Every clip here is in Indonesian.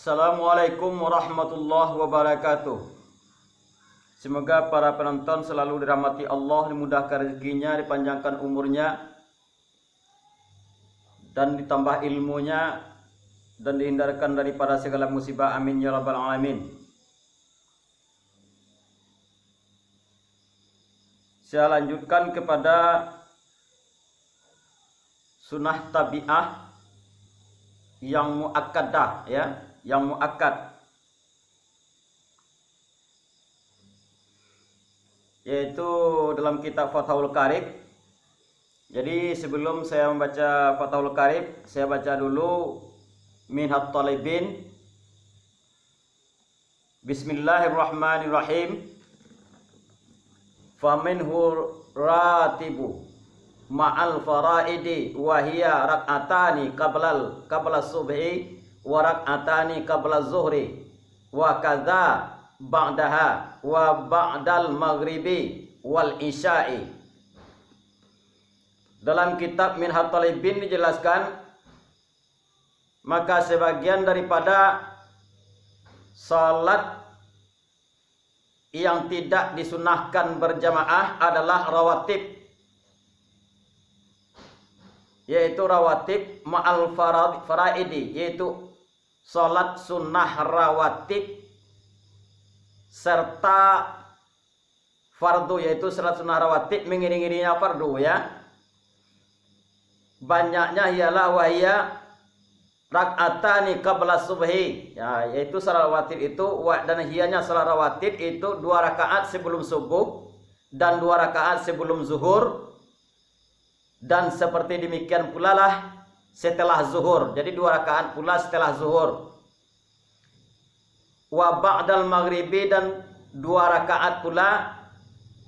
Assalamualaikum warahmatullahi wabarakatuh. Semoga para penonton selalu dirahmati Allah, dimudahkan rezekinya, dipanjangkan umurnya, dan ditambah ilmunya, dan dihindarkan daripada segala musibah. Amin ya rabbal alamin. Saya lanjutkan kepada sunnah tabi'ah yang muakkadah, ya, yang muakkad, yaitu dalam kitab Fathul Qarib. Jadi sebelum saya membaca Fathul Qarib, saya baca dulu Minhat Talibin. Bismillahirrahmanirrahim. Faminhu ratibu ma'al faraidi wa hiya rak'atani qabla subhi wa rak'atani qabla zuhri wa kadza ba'daha wa ba'dal maghribi wal isya'i. Dalam kitab Minhat Talibin dijelaskan, maka sebagian daripada salat yang tidak disunahkan berjamaah adalah rawatib, yaitu rawatib ma'al faraidi, yaitu salat sunnah rawatib serta fardu, yaitu salat sunnah rawatib mengiring-iringnya fardu, ya. Banyaknya ialah wahya rak'atani qabla subhi, ya, yaitu salat rawatib itu, dan hiyanya salat rawatib itu 2 rakaat sebelum subuh dan 2 rakaat sebelum zuhur, dan seperti demikian pula lah setelah zuhur. Jadi 2 rakaat pula setelah zuhur. Wa ba'dal maghribi, dan 2 rakaat pula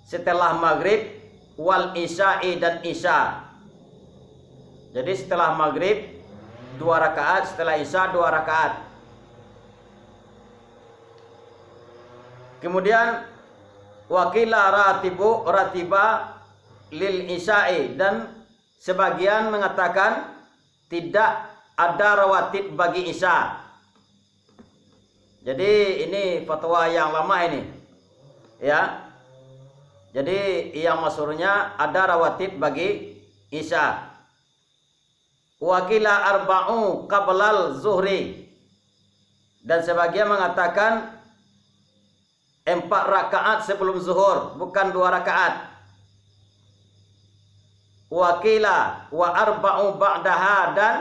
setelah maghrib, wal isya'i, dan isya. Jadi setelah maghrib 2 rakaat, setelah isya 2 rakaat. Kemudian wakila ratiba lil isya'i, dan sebagian mengatakan tidak ada rawatib bagi isya. Jadi ini fatwa yang lama ini, ya. Jadi yang masyhurnya ada rawatib bagi isya. Wakila arba'u qablal zuhri, dan sebagian mengatakan 4 rakaat sebelum zuhur, bukan 2 rakaat. Wakila wa arba'u ba'daha, dan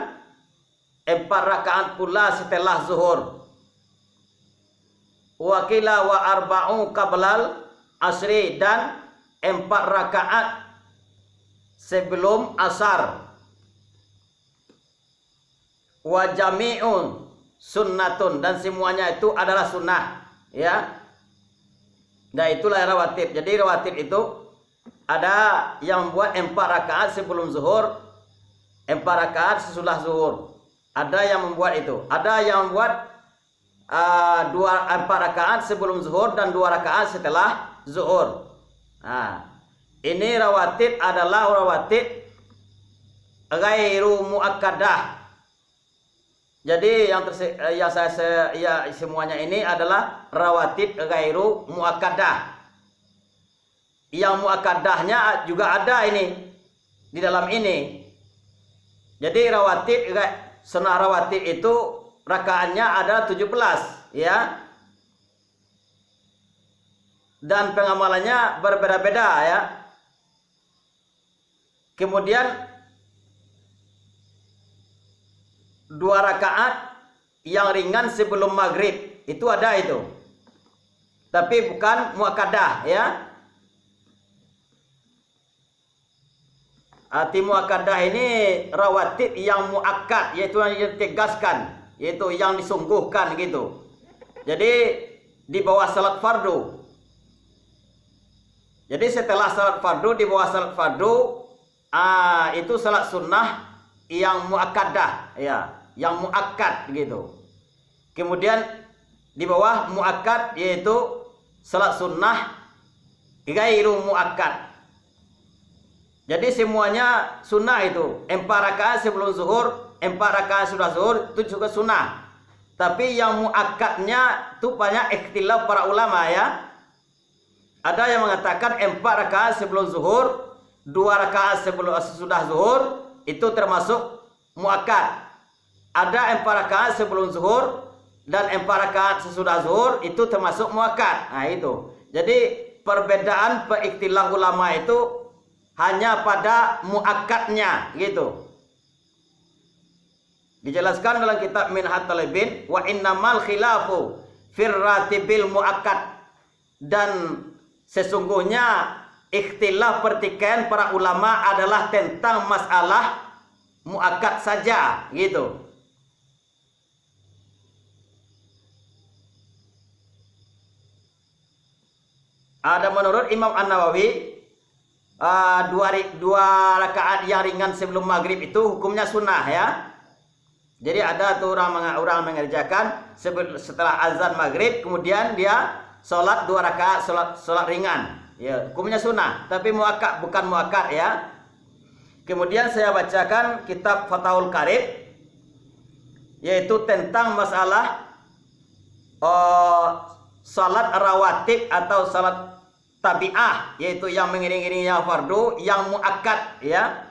4 rakaat pula setelah zuhur. Wakila wa arba'u qablal asri, dan 4 rakaat sebelum asar. Wa jami'un sunnatun, dan semuanya itu adalah sunnah, ya. Nah, itulah rawatib. Jadi rawatib itu ada yang membuat 4 rakaat sebelum zuhur, 4 rakaat sesudah zuhur. Ada yang membuat itu. Ada yang membuat 4 rakaat sebelum zuhur dan 2 rakaat setelah zuhur. Nah, ini rawatib adalah rawatib ghairu muakkadah. Jadi semuanya ini adalah rawatib ghairu muakkadah. Yang muakkadahnya juga ada ini di dalam ini. Jadi sunnah rawatib itu rakaatnya ada 17, ya. Dan pengamalannya berbeda-beda, ya. Kemudian 2 rakaat yang ringan sebelum maghrib itu ada itu, tapi bukan muakkadah, ya. Arti muakkadah ini rawatib yang muakkad, yaitu yang ditegaskan, yaitu yang disungguhkan gitu. Jadi di bawah salat fardu. Jadi setelah salat fardu, di bawah salat fardu, itu salat sunnah yang muakkadah, ya, yang muakkad gitu. Kemudian di bawah muakkad yaitu salat sunnah ghairu muakkad. Jadi semuanya sunnah itu. 4 rakaat sebelum zuhur, 4 rakaat sudah zuhur, itu juga sunnah. Tapi yang muakkadnya itu banyak ikhtilaf para ulama ya. Ada yang mengatakan 4 rakaat sebelum zuhur, 2 rakaat sesudah zuhur itu termasuk muakkad. Ada 4 rakaat sebelum zuhur dan 4 rakaat sesudah zuhur itu termasuk muakkad. Nah itu. Jadi perbedaan ikhtilaf ulama itu hanya pada muakkadnya gitu. Dijelaskan dalam kitab Minhaj Talibin, wa innamal khilafu fir ratibil muakkad, dan sesungguhnya ikhtilaf pertikaian para ulama adalah tentang masalah muakkad saja gitu. Ada menurut Imam An-Nawawi dua rakaat yang ringan sebelum maghrib itu hukumnya sunnah ya. Jadi ada tuh orang mengerjakan setelah azan maghrib, kemudian dia sholat 2 rakaat sholat ringan. Ya, hukumnya sunnah, tapi muakkad bukan muakkad ya. Kemudian saya bacakan kitab Fathul Qarib, yaitu tentang masalah salat rawatib atau salat tabi'ah, yaitu yang mengiring-iringnya fardu, yang muakkad ya.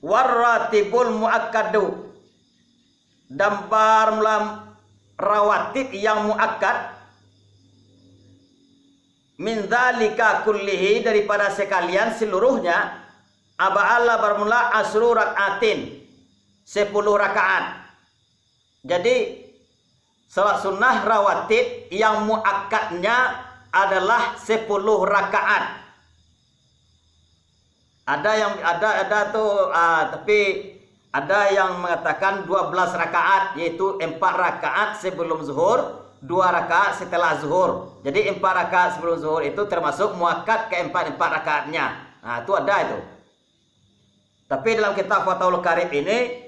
Warratibul muakkadu, dan rawatib yang muakkad, min dzalika kullihi, daripada sekalian seluruhnya, aba'alla bermula asru rakaatin, 10 rakaat. Jadi salat sunnah rawatib yang muakkadnya adalah 10 rakaat. Ada tuh tapi ada yang mengatakan 12 rakaat, yaitu 4 rakaat sebelum zuhur, 2 rakaat setelah zuhur. Jadi 4 rakaat sebelum zuhur itu termasuk muakkad ke 4 rakaatnya. Nah, itu ada itu. Tapi dalam kitab Fathul Qarib ini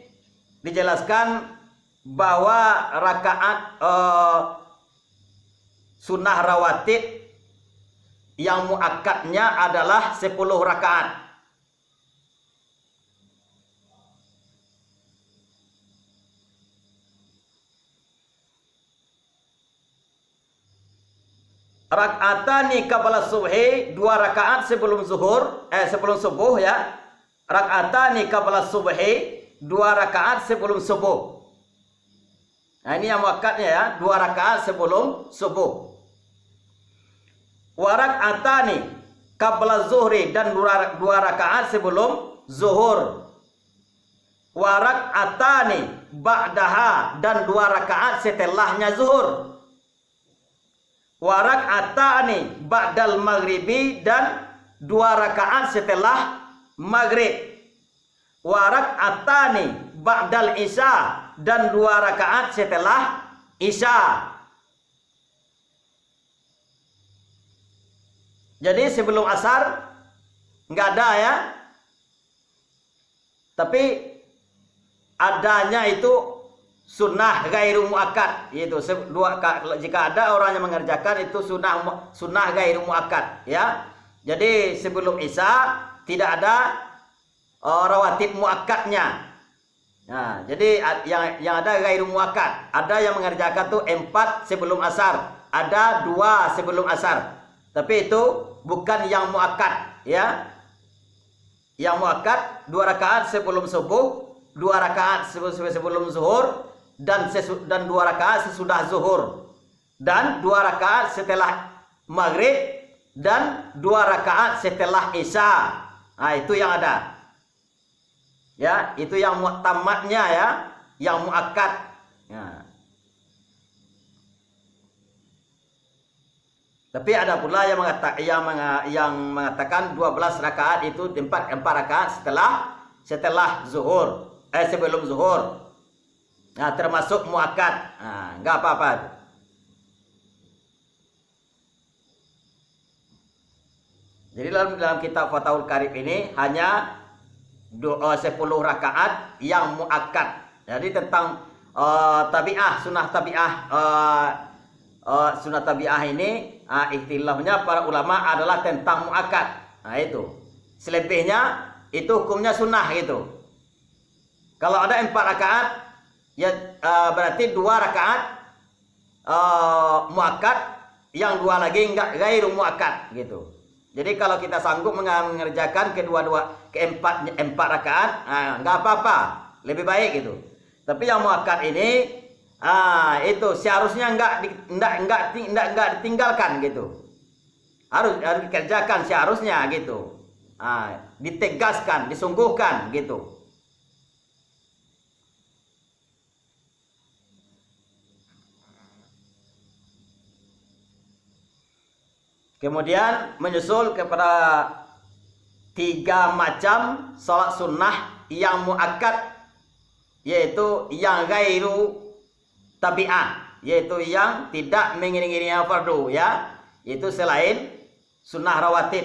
dijelaskan bahwa rakaat sunnah rawatib yang muakkadnya adalah 10 rakaat. Rak'atani qabla subhi, 2 rakaat sebelum zuhur, sebelum subuh ya. Rak'atani qabla subhi, 2 rakaat sebelum subuh. Nah, ini yang muakkadnya ya, 2 rakaat sebelum subuh. Wa rak'atani qabla zuhri, dan 2 rakaat sebelum zuhur. Wa rak'atani ba'daha, dan 2 rakaat setelahnya zuhur. Wa rak'atani ba'dal maghribi, dan 2 rakaat setelah maghrib. Wa rak'atani ba'dal isya, dan 2 rakaat setelah isya. Jadi sebelum asar enggak ada ya. Tapi adanya itu sunnah gairu muakkad, yaitu jika ada orang yang mengerjakan itu sunnah gairu muakkad ya. Jadi sebelum isya tidak ada rawatib muakkadnya. Nah, jadi yang ada gairu muakkad. Ada yang mengerjakan tuh 4 sebelum asar, ada 2 sebelum asar. Tapi itu bukan yang muakkad ya. Yang muakkad 2 rakaat sebelum subuh, 2 rakaat sebelum zuhur, dan 2 rakaat sesudah zuhur, dan 2 rakaat setelah maghrib, dan 2 rakaat setelah isya. Nah, itu yang ada ya, itu yang tamatnya ya, yang muakkad ya. Tapi ada pula yang mengatakan 12 rakaat itu 4 rakaat setelah zuhur, sebelum zuhur. Nah, termasuk muakkad. Nah, enggak apa-apa. Jadi dalam kitab Fathul Qarib ini hanya 10 rakaat yang muakkad. Jadi tentang tabi'ah, sunnah tabi'ah ini ikhtilafnya para ulama adalah tentang muakkad. Nah, itu. Selebihnya itu hukumnya sunnah gitu. Kalau ada 4 rakaat ya berarti 2 rakaat muakkad, yang 2 lagi enggak ghairu muakkad gitu. Jadi kalau kita sanggup mengerjakan empat rakaat, enggak apa-apa, lebih baik gitu. Tapi yang muakkad ini itu seharusnya enggak ditinggalkan gitu. Harus dikerjakan seharusnya gitu. Ditegaskan, disungguhkan gitu. Kemudian menyusul kepada 3 macam salat sunnah yang muakkad, yaitu yang ghairu tabi'ah, yaitu yang tidak mengiring-iringi fardu ya, yaitu selain sunnah rawatib.